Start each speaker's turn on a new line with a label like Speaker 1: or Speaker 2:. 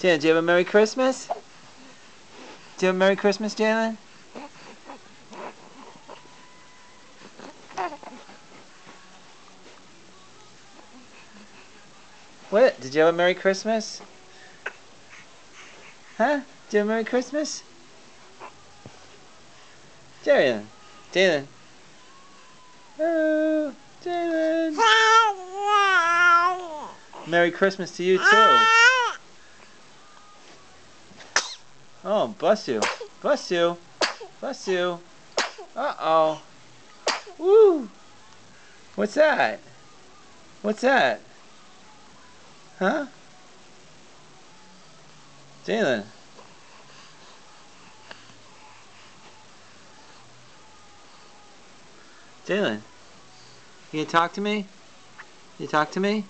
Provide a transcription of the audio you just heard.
Speaker 1: Jalen, do you have a Merry Christmas? Do you have a Merry Christmas, Jalen? What? Did you have a Merry Christmas? Huh? Did you have a Merry Christmas? Jalen. Jalen. Oh, Jalen. Merry Christmas to you too. Oh, bless you. Bless you. Bless you. Uh-oh. Woo. What's that? What's that? Huh? Jalen. Jalen. You gonna talk to me? You talk to me?